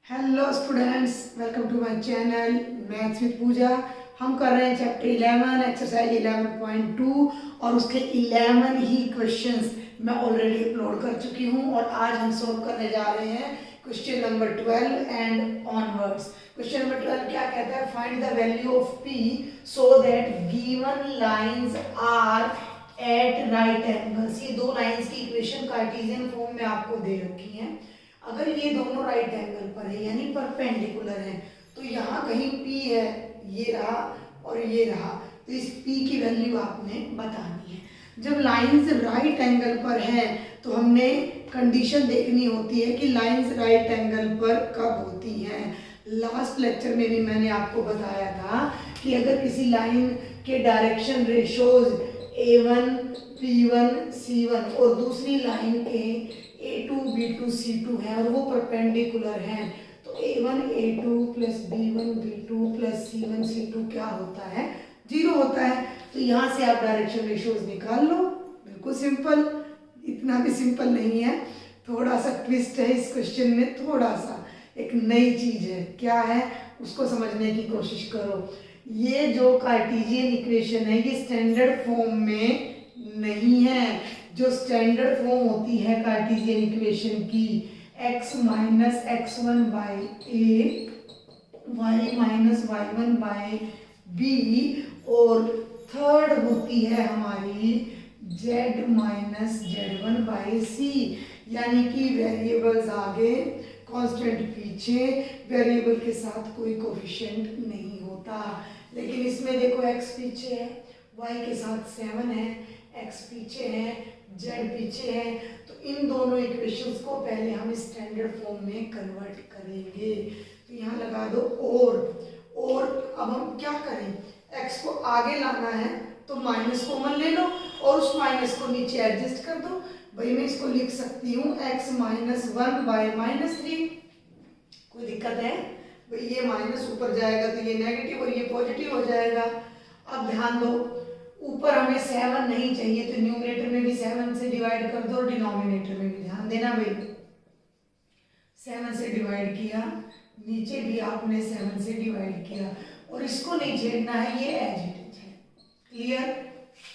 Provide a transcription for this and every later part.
Hello students, welcome to my channel maths with Pooja. हम कर रहे हैं चैप्टर 11 एक्सरसाइज 11.2 और उसके 11 ही क्वेश्चंस मैं ऑलरेडी अपलोड कर चुकी हूं और आज हम सॉल्व करने जा रहे हैं question number 12 and onwards. Question number 12 क्या कहता है? Find the value of p so that given lines are at right angles. ये दो लाइंस की इक्वेशन कार्टेशियन फॉर्म में आपको दे रखी है। अगर ये दोनों राइट एंगल पर है यानी परपेंडिकुलर है तो यहाँ कहीं P है, ये रहा और ये रहा, तो इस P की वैल्यू आपने बतानी है। जब लाइंस राइट एंगल पर है तो हमने कंडीशन देखनी होती है कि लाइंस राइट एंगल पर कब होती हैं। लास्ट लेक्चर में भी मैंने आपको बताया था कि अगर किसी लाइन के direction ratios A1, P1, C1 और दूसरी लाइन के A2, B2, C2 है और वो परपेंडिकुलर हैं तो A1, A2 plus B1, B2 plus C1, C2 क्या होता है? 0 होता है। तो यहाँ से आप डायरेक्शन रेशियोज निकाल लो। बिल्कुल सिंपल, इतना भी सिंपल नहीं है, थोड़ा सा ट्विस्ट है इस क्वेश्चन में, थोड़ा सा एक नई चीज है। क्या है उसको समझने की कोशिश करो। ये जो कार्टेशियन इक्वेशन है ये स्टैंडर्ड फॉर्म में नहीं है। जो स्टैंडर्ड फॉर्म होती है कार्टेशियन इक्वेशन की, x minus x one by a, y minus y one by b, और थर्ड होती है हमारी z minus z one by c. यानी कि वेरिएबल्स आगे, कांस्टेंट पीछे, वेरिएबल के साथ कोई कोफिशिएंट नहीं होता। लेकिन इसमें देखो x पीछे है, y के साथ 7 है, x पीछे है, z पीछे है, तो इन दोनों इक्वेशंस को पहले हम स्टैंडर्ड फॉर्म में कन्वर्ट करेंगे। तो यहाँ लगा दो और अब हम क्या करें, x को आगे लाना है तो माइनस कॉमन ले लो और उस माइनस को नीचे एडजस्ट कर दो। भाई मैं इसको लिख सकती हूँ x minus one by minus three. कोई दिक्कत है? भाई ये माइनस ऊपर जाएगा तो ये नेगेटिव और ये पॉजिटिव हो जाएगा। अब ध्यान दो, ऊपर हमें 7 नहीं चाहिए तो न्यूमरेटर में भी 7 से डिवाइड कर दो और डिनोमिनेटर में भी ध्यान देना भाई, 7 से डिवाइड किया, नीचे भी आपने 7 से डिवाइड किया और इसको नहीं छेड़ना है, ये एज इट इज है। क्लियर?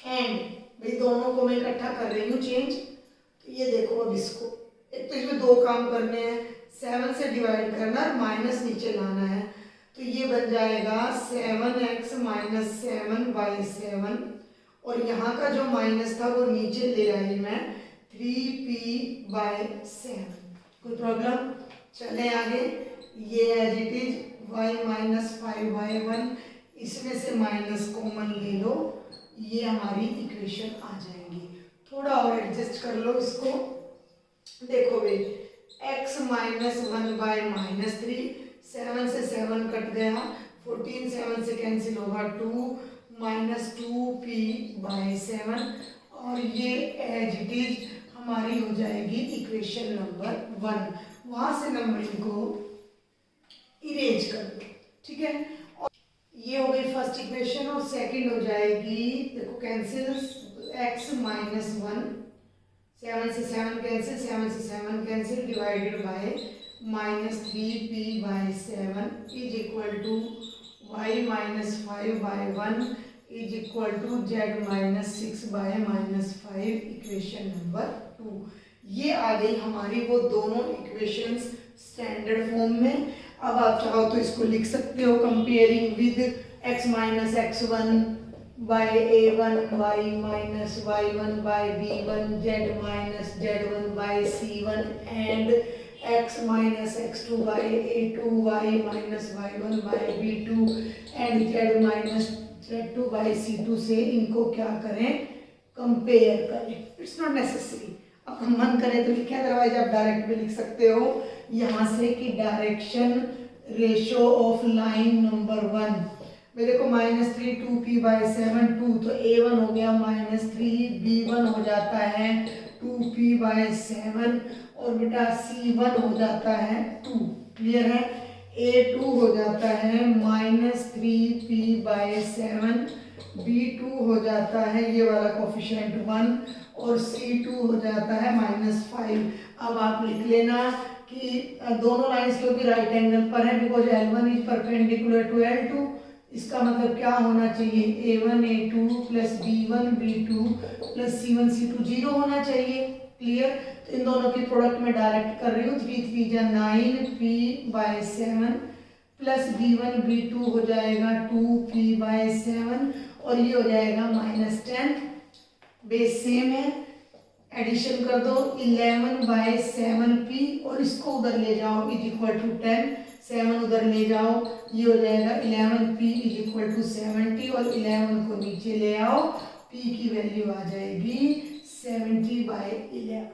एंड भाई दोनों को मैं इकट्ठा कर रही हूँ चेंज। तो ये देखो, अब इसको एक तो इसमें दो काम करने हैं, 7 से डिवाइड करना और माइनस नीचे लाना है। तो ये बन जाएगा 7x माइनस 7 बाई 7 और यहाँ का जो माइनस था वो नीचे ले आई मैं 3p बाई 7। कोई प्रॉब्लम? चले आगे, ये as it is y minus 5 by 1, इसमें से माइनस कॉमन ले लो, ये हमारी इक्वेशन आ जाएगी। थोड़ा और एडजस्ट कर लो इसको। देखो भाई x माइनस 1 बाई माइनस 3, 7 से 7 कट गया, 14 7 से कैंसिल होगा 2 माइनस 2p बाई 7 और ये एज इट इज हमारी हो जाएगी इक्वेशन नंबर 1। वहां से नंबरिंग को इरेज कर दो, ठीक है। और ये हो गई फर्स्ट इक्वेशन और सेकंड हो जाएगी, देखो कैंसिल, x माइनस 1, 7 से 7 कैंसिल, 7 से 7 cancel, divided by minus 3p by 7 is equal to y minus 5 by 1 is equal to z minus 6 by minus 5, equation number 2। ये आ गई हमारी वो दोनों इक्वेशंस स्टैंडर्ड फॉर्म में। अब आप चाहो तो इसको लिख सकते हो comparing with x minus x1 by a1, y minus y1 by b1, z minus z1 by c1 and x minus x2 by a2, y minus y1 by b2 and z minus z2 by c2 से इनको क्या करें, compare करें। It's not necessary, अब हम मन करें तो लिखें, अदरवाइज आप डायरेक्ट भी लिख सकते हो यहाँ से कि direction ratio of line number 1। मेरे को माइनस 3 2p बाई 7 2, तो a1 हो गया माइनस 3, b1 हो जाता है 2p बाई 7 और बेटा c1 हो जाता है 2। क्लियर है? a2 हो जाता है माइनस 3p बाई 7, b2 हो जाता है ये वाला कोफिशिएंट 1 और c2 हो जाता है माइनस 5। अब आप लिख लेना कि दोनों लाइंस के भी राइट एंगल पर है, because L1 is perpendicular to L2। इसका मतलब क्या होना चाहिए, A1 A2 plus B1 B2 plus C1 C2 0 होना चाहिए। क्लियर। तो इन दोनों की प्रोडक्ट में डायरेक्ट कर रही हूँ, 3 3 जा 9p/7 प्लस B1 B2 हो जाएगा 2p/7 और ये हो जाएगा -10। बेस सेम है, एडिशन कर दो 11/7p और इसको उधर ले जाओ इज इक्वल टू 10, 7 उधर ले जाओ, ये हो जाएगा 11p इज इक्वल टू 70 और 11 को नीचे ले आओ, p की वैल्यू आ जाएगी 70/11।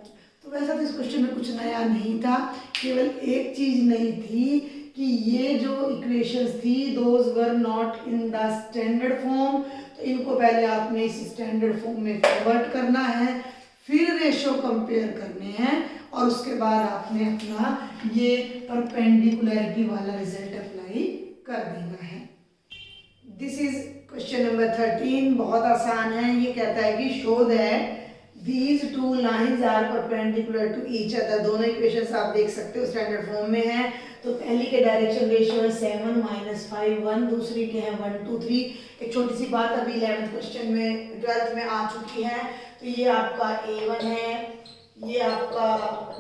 तो वैसा तो इस क्वेश्चन में कुछ नया नहीं था, केवल एक चीज नई थी कि ये जो इक्वेशंस थी those were not in the standard form. तो इनको पहले आपने इस स्टैंडर्ड फॉर्म में कन्वर्ट करना है, फिर रेशो कंपेयर करने हैं और उसके बाद आपने अपना ये परपेंडिकुलरिटी वाला रिजल्ट अप्लाई कर देना है। दिस इज क्वेश्चन नंबर 13, बहुत आसान है। ये कहता है कि show that these two lines are perpendicular to each other। दोनों इक्वेशंस आप देख सकते हो स्टैंडर्ड फॉर्म में है। तो पहली के डायरेक्शन रेशियो है 7 -5 1, दूसरी के हैं 1 2 3। एक छोटी सी बात अभी 11th क्वेश्चन में 12th में आ चुकी है। तो ये आपका A1 है, ये आपका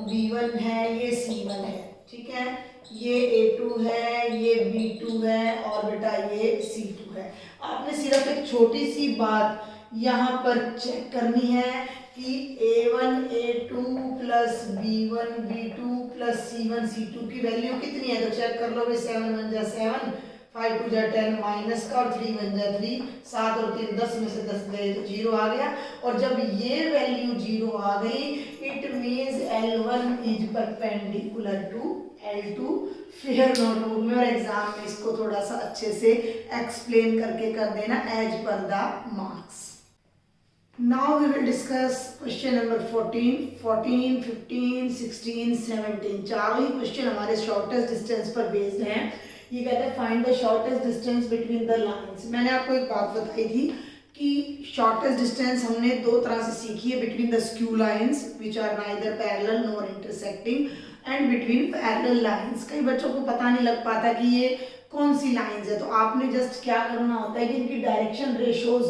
B1 है, ये C1 है, ठीक है, ये A2 है, ये B2 है और बेटा ये C2 है। आपने सिर्फ एक छोटी सी बात यहाँ पर चेक करनी है कि A1 A2 plus B1 B2 plus C1 C2 की वैल्यू कितनी है। तो चेक कर लो भाई, 7 1 जा 7, 5 2 जा 10 माइनस का और 3 1 जा 3, 7 और 3 10 में से 10 गए तो 0 आ गया। और जब ये वैल्यू 0 आ गई it means L1 is perpendicular to L2। फिर नोटबुक में और एग्जाम में इसको थोड़ा सा अच्छे से एक्सप्लेन करके कर देना as per the marks. Now we will discuss question number 14, 14, 15, 16, 17। चारों ही क्वेश्चन हमारे शॉर्टेस्ट डिस्टेंस पर बेस्ड हैं। ये कहते हैं find the shortest distance between the lines. मैंने आपको एक बात बताई थी कि शॉर्टेस्ट डिस्टेंस हमने दो तरह से सीखी है, between the skew lines which are neither parallel nor intersecting and between parallel lines. कई बच्चों को पता नहीं लग पाता कि ये कौन सी लाइंस है। तो आपने जस्ट क्या करना होता है कि इनकी डायरेक्शन रेशोज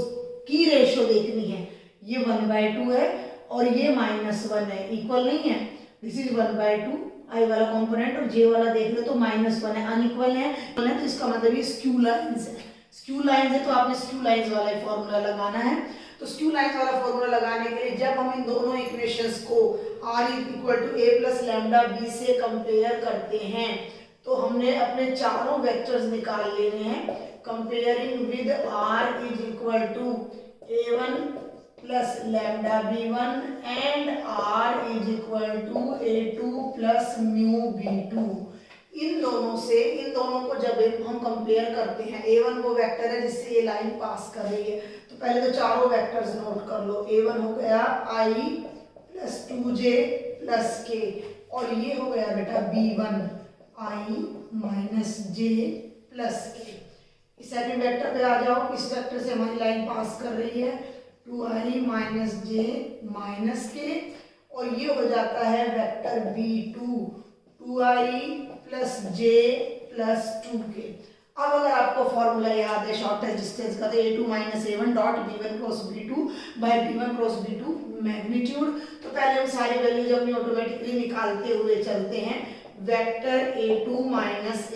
की रेशो देखनी है। ये 1/2 है और ये -1 है, इक्वल नहीं है। दिस इज 1/2 आई वाला कंपोनेंट और जे वाला देख लो तो -1 है, अनइक्वल है। तो इसका मतलब ये स्क्यू लाइंस है। स्क्यू लाइंस है तो आपने स्क्यू लाइंस वाला फॉर्मूला लगाना है। तो स्क्यू लाइंस वाला फॉर्मूला लगाने के लिए जब हम इन दोनों इक्वेशंस को r = a + λb से कंपेयर करते हैं तो हमने अपने चारों वेक्टर्स निकाल लेने हैं। Comparing with r = a1 plus λb1 and r = a2 plus μb2। इन दोनों को जब हम कंपेयर करते हैं, a1 वो वेक्टर है जिससे ये लाइन पास कर रही है। तो पहले तो चारों वेक्टर्स नोट कर लो। a1 हो गया i + 2j + k और ये हो गया बेटा b1 i - j + k। इस सेकंड वेक्टर पे आ जाओ। इस वेक्टर से हमारी लाइन पास कर रही है 2i - j - k और ये हो जाता है vector b2 2i + j + 2k। अब अगर आपको फॉर्मूला याद है शॉर्टेस्ट डिस्टेंस का तो a2 - a1 dot b1 cross b2 by b1 cross b2 magnitude. तो पहले हम सारी वैल्यूज अपनी ऑटोमेटिकली निकालते हुए चलते हैं। वेक्टर a2 -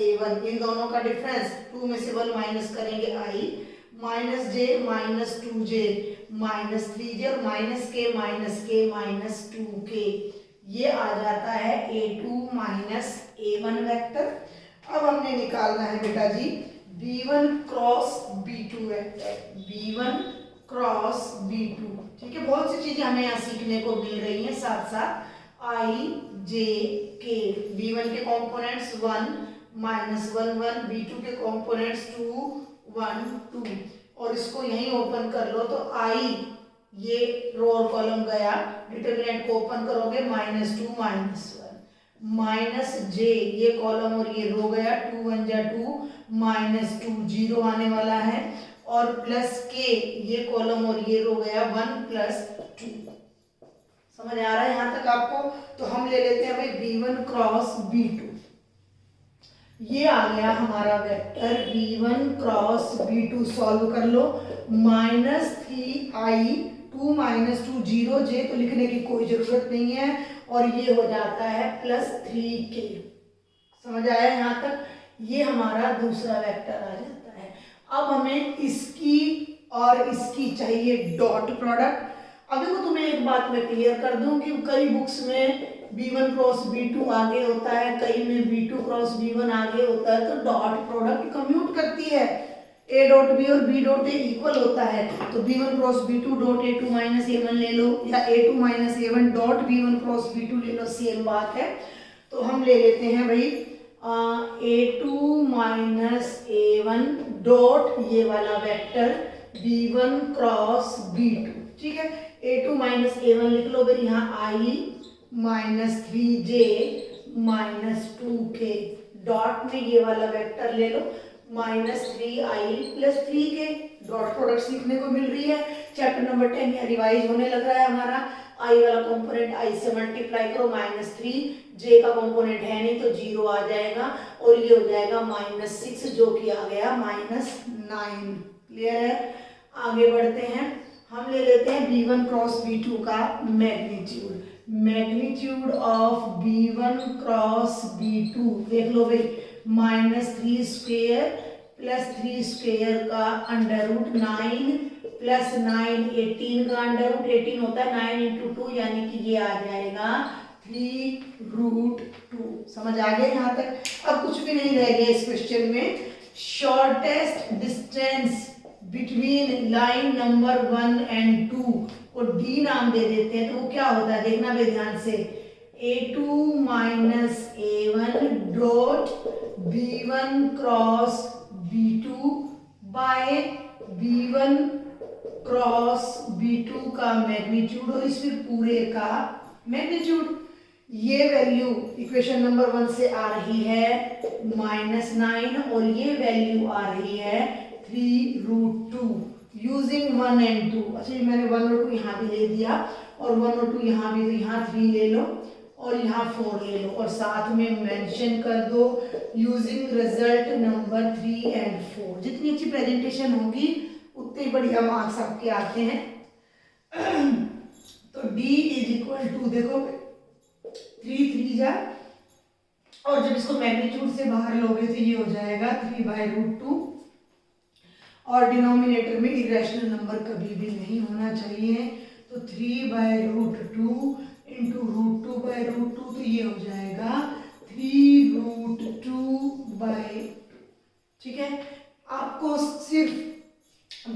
a1 इन दोनों का डिफरेंस 2 में से 1 माइनस करेंगे i - j - 2j -3j और -k - 2k। ये आ जाता है a2 - a1 वेक्टर। अब हमने निकालना है बेटा जी b1 cross b2 vector, b1 cross b2। ठीक है, बहुत सी चीजें हमें यहाँ सीखने को मिल रही हैं साथ साथ। i j k b1 के कंपोनेंट्स 1 -1 1, b2 के कंपोनेंट्स 2 1 2 और इसको यहीं ओपन कर लो तो i ये रो और कॉलम गया, डिटरमिनेंट को ओपन करोगे -2 -1 -j ये कॉलम और ये रो गया 2 1 जा 2 -2 0 आने वाला है और प्लस k ये कॉलम और ये रो गया 1 + 2। समझ आ रहा है यहाँ तक आपको? तो हम ले लेते हैं भाई b1 क्रॉस b2। ये आ गया हमारा vector b1 cross b2। Solve कर लो। -3i 2 - 2 0 j, तो लिखने की कोई जरूरत नहीं है, और ये हो जाता है +3k। समझ आया यहाँ तक? ये हमारा दूसरा वेक्टर आ जाता है। अब हमें इसकी और इसकी चाहिए डॉट प्रोडक्ट। अब देखो तुम्हें एक बात मैं क्लियर कर दूं कि कई बुक्स में b1 क्रॉस b2 आगे होता है, कई में b2 क्रॉस b1 आगे होता है, तो डॉट प्रोडक्ट कम्यूट करती है। a डॉट b और b डॉट a इक्वल होता है, तो b1 cross b2 dot a2 minus a1 ले लो, या a2 minus a1 dot b1 cross b2 ले लो, सेम बात है। तो हम ले लेते हैं भाई a2 माइनस a1 डॉट ये वाला वेक्टर b1 क्रॉस b2। ठीक है, a2 माइनस a1 लिख लो, फिर यहाँ i -3j -2k, डॉट में ये वाला वेक्टर ले लो -3i + 3k। डॉट प्रोडक्ट सीखने को मिल रही है। चैप्टर नंबर 10 या रिवाइज होने लग रहा है हमारा। i वाला कंपोनेंट i से मल्टीप्लाई करो -3, j का कंपोनेंट है नहीं तो 0 आ जाएगा, और ये हो जाएगा -6 जो कि आ गया -9। क्लियर है? आगे बढ़ते हैं। हम ले लेते हैं b1 क्रॉस b2 का magnitude. Magnitude of b1 cross b2 देख लो भाई, -3 स्क्वायर + 3 स्क्वायर का √9 + 9 18 का √18 होता है 9 × 2, यानी कि ये आ जाएगा 3√2। समझ आ गया यहाँ तक? अब कुछ भी नहीं रह गया इस क्वेश्चन में। Shortest distance between line number 1 and 2 को d नाम दे देते हैं, तो वो क्या होता है देखना भाई ध्यान से। a2 minus a1 dot b1 cross b2 by b1 cross b2 का मैग्नीट्यूड, और इस फिर पूरे का मैग्नीट्यूड। ये वैल्यू इक्वेशन नंबर 1 से आ रही है -9, और ये वैल्यू आ रही है 3√2 यूजिंग 1 एंड 2। अच्छा, ये मैंने 1 और 2 यहाँ भी ले दिया, और 1 और 2 यहाँ भी, तो यहाँ 3 ले लो और यहाँ 4 ले लो, और साथ में मेंशन कर दो यूजिंग रिजल्ट नंबर 3 एंड 4। जितनी अच्छी प्रेजेंटेशन होगी उतने बढ़िया मार्क्स आपके आते हैं। तो d = देखो 3 3 जा, और जब इसको मैग्नीट्यूड से बाहर लोगे तो ये हो जाएगा 3/√2, और डिनोमिनेटर में इरेशनल नंबर कभी भी नहीं होना चाहिए, तो 3/√2 इंटू √2/√2, तो ये हो जाएगा 3√2/। ठीक है, आपको सिर्फ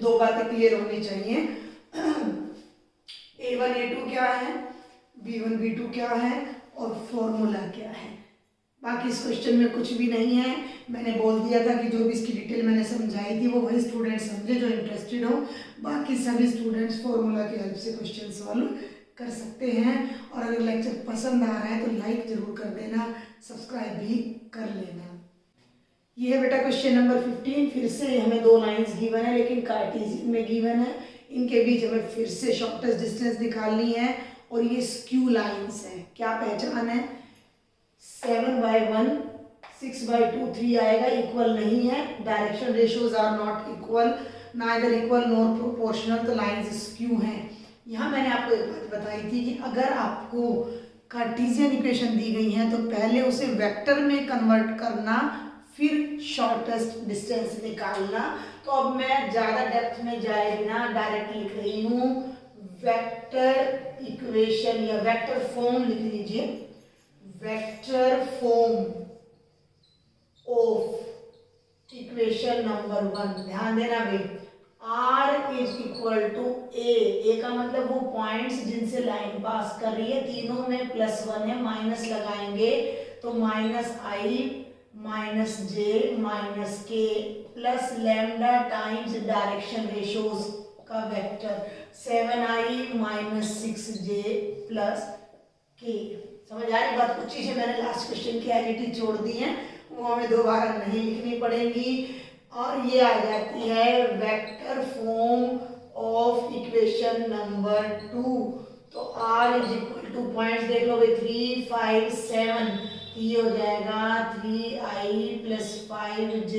2 बातें क्लियर होनी चाहिए। a1 a2 क्या है, b1 b2 क्या है, और फॉर्मूला क्या है। बाकी इस क्वेश्चन में कुछ भी नहीं है। मैंने बोल दिया था कि जो भी इसकी डिटेल मैंने समझाई थी वो वही स्टूडेंट समझे जो इंटरेस्टेड हो। बाकी सभी स्टूडेंट्स फॉर्मूला की हेल्प से क्वेश्चन सॉल्व कर सकते हैं। और अगर लेक्चर पसंद आ रहा है तो लाइक जरूर कर देना, सब्सक्राइब भी कर लेना। ये है बेटा क्वेश्चन नंबर 15। फिर से हमें 2 लाइन्स गिवन है, लेकिन कार्टेशियन में गिवन है। इनके बीच हमें फिर से शॉर्टेस्ट डिस्टेंस निकालनी है, और ये स्क्यू लाइन्स हैं। क्या पहचान है? 7/1 6/2 3 आएगा, इक्वल नहीं है। Direction ratios are not equal, neither equal nor proportional, तो लाइन्स स्क्यू हैं। यहाँ मैंने आपको एक बात बताई थी कि अगर आपको कार्टेशियन इक्वेशन दी गई है तो पहले उसे वेक्टर में कन्वर्ट करना, फिर शॉर्टेस्ट डिस्टेंस निकालना। तो अब मैं ज़्यादा डेप्थ में जाए बिना डायरेक्ट लिख रही हूँ वेक्टर इक्वेशन, या वेक्टर फॉर्म लिख लीजिए। Vector form of equation number 1। ध्यान देना भाई, r = a का मतलब वो पॉइंट्स जिनसे लाइन पास कर रही है, तीनों में +1 है, माइनस लगाएंगे तो -i -j -k plus lambda times direction ratios का वेक्टर 7i - 6j + k। समझ आ रही बात? कुछ चीजें मैंने लास्ट क्वेश्चन की एडिटी छोड़ दी हैं, वो हमें दोबारा नहीं लिखनी पड़ेंगी। और ये आ जाती है vector form of equation number 2। तो R is equal two points देख लो भाई 3, 5, 7, तो ये हो जाएगा 3i plus 5j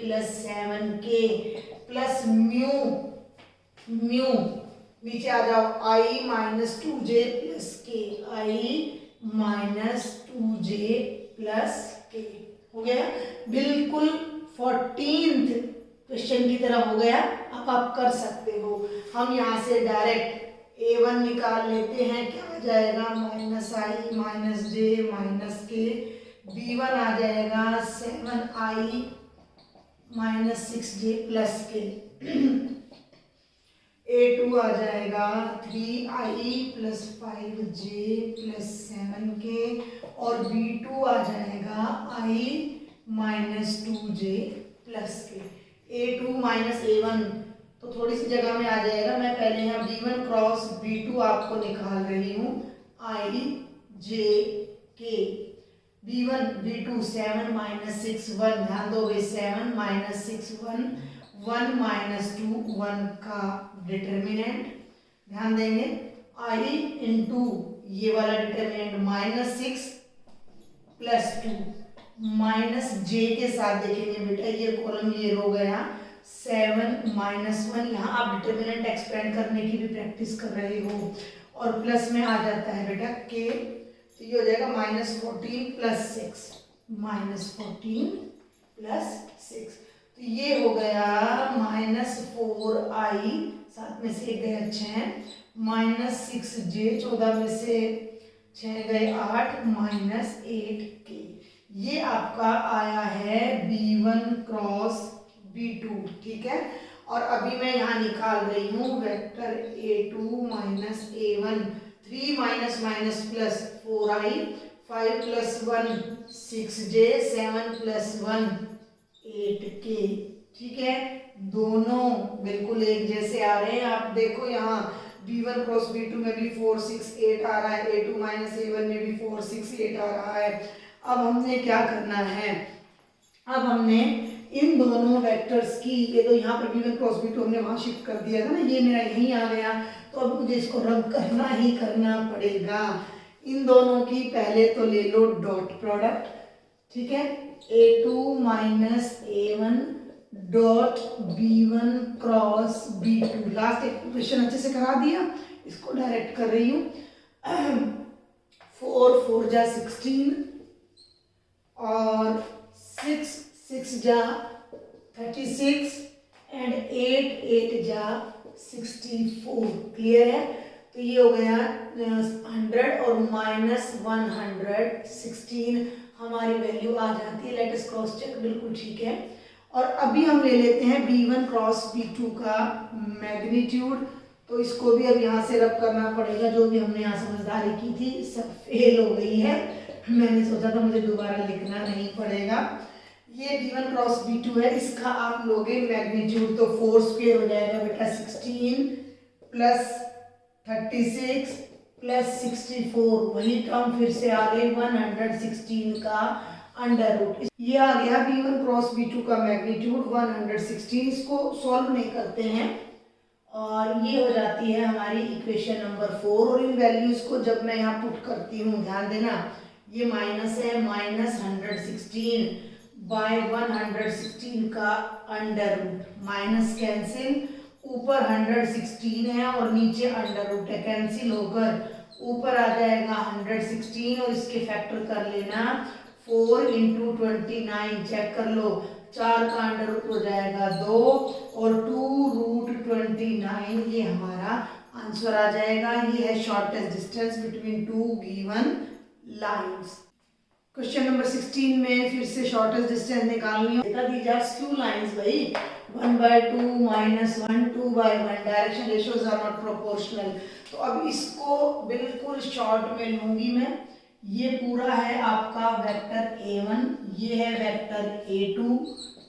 plus 7k plus mu नीचे आ जाओ i minus 2j plus k, i minus 2j plus k हो गया बिल्कुल 14th क्वेश्चन की तरह हो गया। अब आप कर सकते हो, हम यहाँ से डायरेक्ट a1 निकाल लेते हैं, क्या आ जाएगा माइनस आई माइनस जे माइनस के, b1 आ जाएगा 7i माइनस 6j प्लस के, a2 आ जाएगा 3i plus 5j plus 7k और b2 आ जाएगा i माइनस 2j प्लस के। a2 माइनस a1 तो थोड़ी सी जगह में आ जाएगा, मैं पहले यहाँ b1 क्रॉस b2 आपको निकाल रही हूँ, i j k b1 b2 7 minus 6 1, ध्यान दो भाई 7 माइनस 6 1, 1 माइनस 2 1 का डिटर्मिनेंट, ध्यान देंगे i इंटू ये वाला determinant minus 6 plus 2 minus j के साथ देखेंगे बेटा ये कॉलम ये रो गया 7 माइनस 1, यहाँ आप डिटर्मिनेंट एक्सपेंड करने की भी प्रैक्टिस कर रहे हो और प्लस में आ जाता है बेटा k, तो ये हो जाएगा माइनस 14 प्लस 6 माइनस 14 प्लस 6, तो ये हो गया माइनस 4i, सात में से एक गया 6 माइनस 6j, 14 में से 6 गए 8 माइनस 8k, ये आपका आया है b1 क्रॉस b2, ठीक है। और अभी मैं यहाँ निकाल रही हूँ vector a2 minus a1, 3 minus minus plus 4i, 5 plus 1 6j, 7 plus 1 8k, ठीक है। दोनों बिल्कुल एक जैसे आ रहे हैं, आप देखो यहाँ b1 क्रॉस b2 में भी 4 6 8 आ रहा है, a2 माइनस a1 में भी 4 6 8 आ रहा है। अब हमने क्या करना है, अब हमने इन दोनों वेक्टर्स की, ये तो यहाँ पर b1 क्रॉस b2 हमने वहाँ शिफ्ट कर दिया था ना, ये मेरा यहीं आ गया, तो अब मुझे इसको रब करना ही करना पड़ेगा। इन दोनों की पहले तो ले लो डॉट प्रोडक्ट, ठीक है, a2 minus a1 dot b1 cross b2, last एक क्वेश्चन अच्छे से करा दिया, इसको डायरेक्ट कर रही हूँ। 4 4 जा 16 और 6 6 जा 36 एंड 8 8 जा 64, क्लियर है। तो ये हो गया 100 और माइनस 116 हमारी वैल्यू आ जाती है, लेट अस क्रॉस चेक, बिल्कुल ठीक है। और अभी हम ले लेते हैं b1 क्रॉस b2 का मैग्नीट्यूड, तो इसको भी अब यहाँ से रब करना पड़ेगा, जो भी हमने यहाँ समझदारी की थी सब फेल हो गई है, मैंने सोचा था मुझे दोबारा लिखना नहीं पड़ेगा। ये b1 क्रॉस b2 है, इसका आप लोगे मैग्नीट्यूड तो 4 स्क्वायर हो जाएगा बेटा 16 प्लस 36 प्लस 64, वही टर्म फिर से आ गई 116 का अंडर रूट, ये आ गया b1 क्रॉस b2 का मैग्नीट्यूड 116। इसको सॉल्व नहीं करते हैं और ये हो जाती है हमारी इक्वेशन नंबर 4, और इन वैल्यूज को जब मैं यहाँ पुट करती हूँ, ध्यान देना ये माइनस है, माइनस 116 बाय 116 का अंडर रूट, माइनस कैंसिल, ऊपर 116 है और नीचे अंडर रूट है, कैंसिल होकर ऊपर आ जाएगा 116 और इसके फैक्टर कर लेना 4 इंटू 29, चेक कर लो, 4 का अंडर रूट हो जाएगा 2 और 2 रूट 29, ये हमारा आंसर आ जाएगा। ये है shortest distance between two given lines. Question number 16 में फिर से शॉर्टेस्ट डिस्टेंस निकालनी है, देखा दीज आर स्क्यू लाइंस भाई, 1/2 minus 1 2/1, direction ratios are not proportional. तो अब इसको बिल्कुल शॉर्ट में लूंगी मैं, ये पूरा है आपका वेक्टर a1, ये है वेक्टर a2,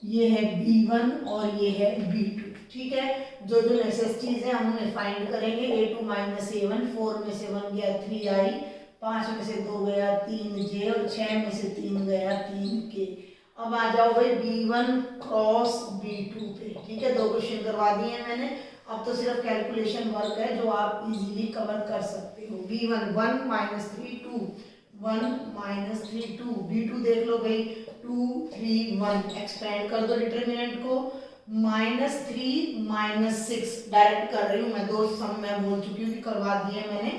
ये है b1 और ये है b2, ठीक है। जो जो नेसेसिटीज है हम उन्हें फाइंड करेंगे, a2 माइनस a1, 4 में से 1 गया 3i, 5 में से 2 गया 3j और 6 में से 3 गया 3k। अब आ जाओ भाई b1 क्रॉस b2 पे, ठीक है, 2 क्वेश्चन करवा दिए मैंने, अब तो सिर्फ कैलकुलेशन वर्क है जो आप इजीली कवर कर सकते हो। तो v1 1 माइनस 3 2 1 माइनस 3 2 v2 देख लो भाई 2 3 1 एक्सपेंड कर दो डिटर्मिनेंट को माइनस 3 माइनस 6 डायरेक्ट कर रही हूँ मैं, दो सम मैं बोल चुकी हूँ कि करवा दिए मैंने।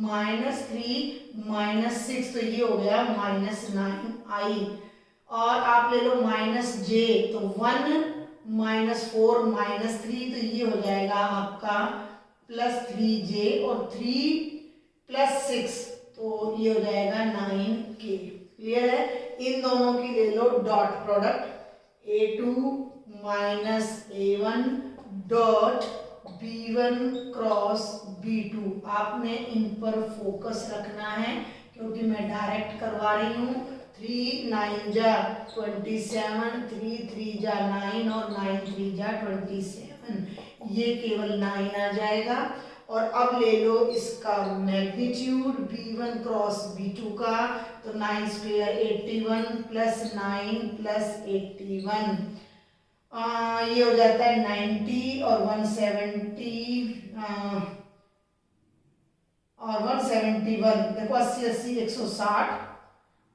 माइनस 3 माइनस 6 तो ये हो गया माइनस 9i और आप ले लो माइनस j तो 1 माइनस 4 माइनस 3 तो ये हो जाएगा आपका प्लस 3j और 3 प्लस 6 तो ये हो जाएगा 9k। क्लियर है? इन दोनों की ले लो dot product a2 minus a1 dot b1 cross b2। आपने इन पर फोकस रखना है क्योंकि मैं डायरेक्ट करवा रही हूँ। 3 9 जा 27 3 3 जा 9 और 9 3 जा 27 ये केवल 9 आ जाएगा। और अब ले लो इसका मैग्नीट्यूड b1 क्रॉस b2 का तो 9 स्क्वायर 81 प्लस 9 प्लस 81 ये हो जाता है 90 और 170 और 171 देखो 80 80 160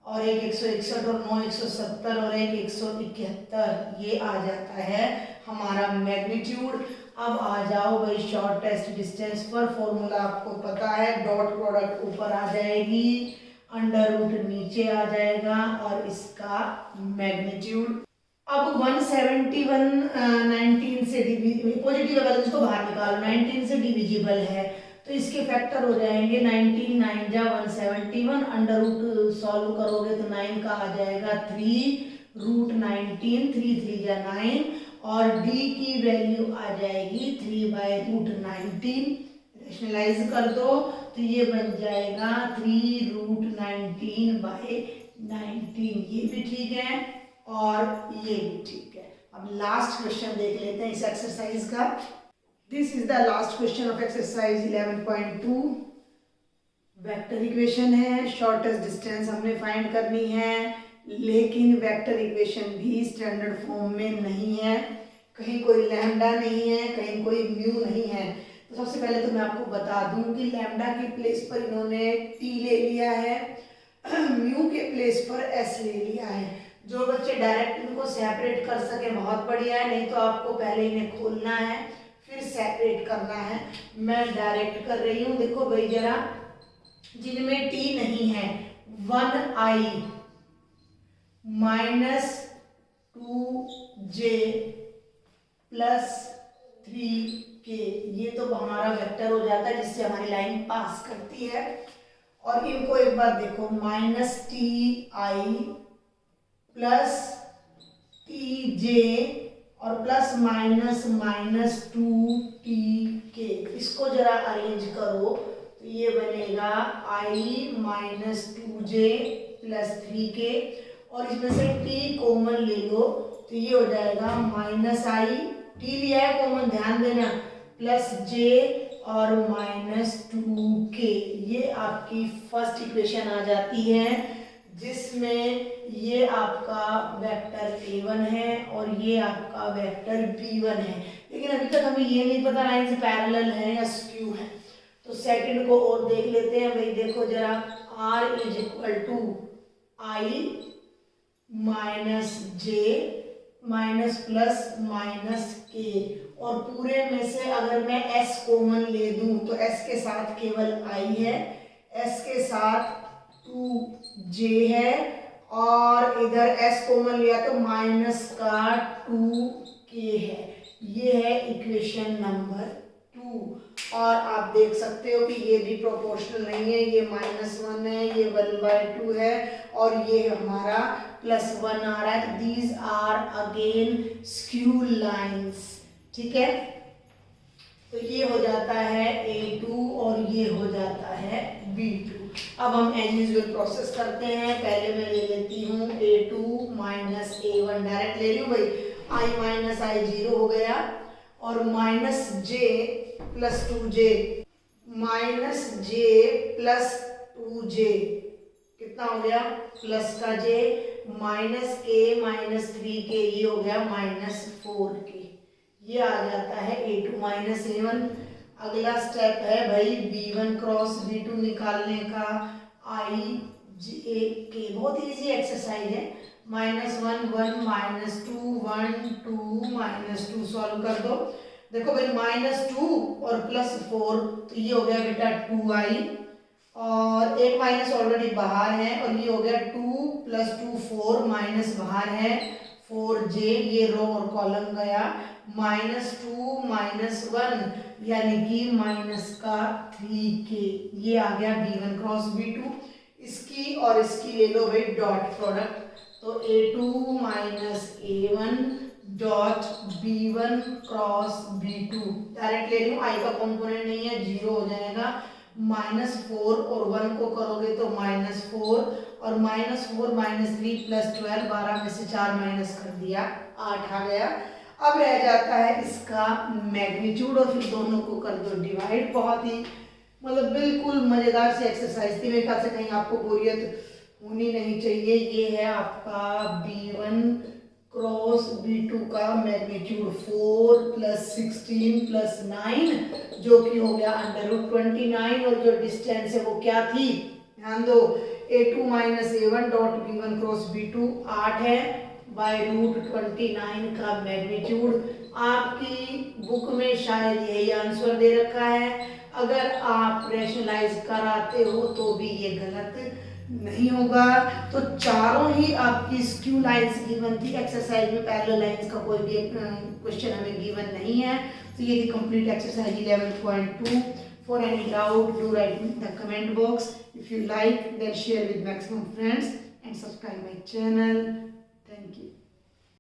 और एक 161 और 9 170 और एक 171 ये आ जाता है हमारा मैग्नीट्यूड। अब आ जाओ भाई शॉर्टेस्ट डिस्टेंस पर। फॉर्मूला आपको पता है, डॉट प्रोडक्ट ऊपर आ जाएगी, अंडर रूट नीचे आ जाएगा और इसका मैग्नीट्यूड। अब 171 19 से पॉजिटिव बैलेंस को बाहर निकालो, 19 से डिविजिबल है तो इसके फैक्टर हो जाएंगे 19 9 जा 171 अंडर रूट सॉल्व करोगे तो 9 का आ जाएगा 3 रूट 19 3 3 जा 9 और d की वैल्यू आ जाएगी 3 बाई रूट 19। रेशनलाइज कर दो तो ये बन जाएगा 3 रूट 19 बाई 19। ये भी ठीक है और ये भी ठीक है। अब लास्ट क्वेश्चन देख लेते हैं इस एक्सरसाइज का। This is the last question of exercise 11.2। Vector equation है, शॉर्टेस्ट डिस्टेंस हमने फाइंड करनी है लेकिन वेक्टर इक्वेशन भी स्टैंडर्ड फॉर्म में नहीं है, कहीं कोई लैम्डा नहीं है, कहीं कोई म्यू नहीं है। तो सबसे पहले तो मैं आपको बता दूं कि लैम्डा की प्लेस पर इन्होंने t ले लिया है, म्यू के प्लेस पर s ले लिया है। जो बच्चे डायरेक्ट इनको सेपरेट कर सके बहुत बढ़िया है, नहीं तो आपको पहले इन्हें खोलना है फिर सेपरेट करना है। मैं डायरेक्ट कर रही हूँ। देखो भाई जरा, जिनमें t नहीं है 1i minus 2j plus 3k ये तो हमारा वेक्टर हो जाता है जिससे हमारी लाइन पास करती है। और इनको एक बार देखो, minus t i plus t j और plus minus minus 2t k, इसको जरा अरेंज करो तो ये बनेगा i minus 2j plus 3k और इसमें से t कॉमन ले लो तो ये हो जाएगा माइनस आई, t लिया है कॉमन ध्यान देना, प्लस j और माइनस 2k। ये आपकी फर्स्ट इक्वेशन आ जाती है जिसमें ये आपका वेक्टर a1 है और ये आपका वेक्टर b1 है। लेकिन अभी तक हमें ये नहीं पता लाइन से पैरेलल है या स्क्यू है। तो सेकंड को और देख लेते हैं भाई। देखो जरा, r is equal to i minus j minus plus minus k और पूरे में से अगर मैं s कॉमन ले दूं तो s के साथ केवल i है, s के साथ 2j है और इधर s कॉमन लिया तो माइनस का 2k है। ये है इक्वेशन नंबर 2 और आप देख सकते हो कि ये भी प्रोपोर्शनल नहीं है, ये -1 है, ये 1/2 है और ये हमारा +1 आ रहा है। These are again skew lines. ठीक है, तो ये हो जाता है A2 और ये हो जाता है B2। अब हम एज यूजुअल प्रोसेस करते हैं। पहले मैं ले लेती हूँ A2 माइनस A1, डायरेक्ट ले लूँ भाई, I माइनस I 0 हो गया और minus j plus 2j minus j plus 2j कितना हो गया, प्लस का j minus k minus 3k ये हो गया माइनस 4k। ये आ जाता है A2 माइनस A1। अगला स्टेप है भाई V1 क्रॉस V2 निकालने का। आई जे के बहुत इजी एक्सरसाइज है। -1 1 -2 1 2 -2 सॉल्व कर दो। देखो भाई -2 और +4 तो ये हो गया बेटा 2i, और एक माइनस ऑलरेडी बाहर है, और ये हो गया 2 + 2 4 माइनस बाहर है 4j, ये रो और कॉलम गया। -2 -1 यानी कि माइनस का 3k, ये आ गया V1 क्रॉस V2। इसकी और इसकी ले लो भाई डॉट प्रोडक्ट, तो A2 - A1 dot B1 cross B2 direct ले लूँ, आई का कॉम्पोनेंट नहीं है, 0 हो जाएगा। -4 और 1 को करोगे तो -4, और -4 - 3 + 12, 12 में से 4 माइनस कर दिया, 8 आ गया। अब रह जाता है इसका मैग्नीट्यूड, और फिर दोनों को कर दो डिवाइड। बहुत ही मतलब बिल्कुल मज़ेदार सी एक्सरसाइज थी, मेरे ख्याल से कहीं आपको बोरियत होनी नहीं चाहिए। ये है आपका B1 क्रॉस B2 का मैग्नीट्यूड 4 + 16 + 9, जो कि हो गया √29, और जो डिस्टेंस है वो क्या थी, ध्यान दो, A2 - A1 dot B1 cross B2 8 है, बाय √29 का मैग्नीट्यूड। आपकी बुक में शायद यही आंसर दे रखा है, अगर आप रैशनलाइज कराते हो तो भी ये गलत नहीं होगा। तो चारों ही आपकी स्क्यू लाइंस गिवन थी एक्सरसाइज में, पैरेलल लाइंस का कोई भी क्वेश्चन हमें गिवन नहीं है। तो ये थी complete exercise 11.2। For any doubt do write in the comment box. If you like then share with maximum friends and subscribe my channel.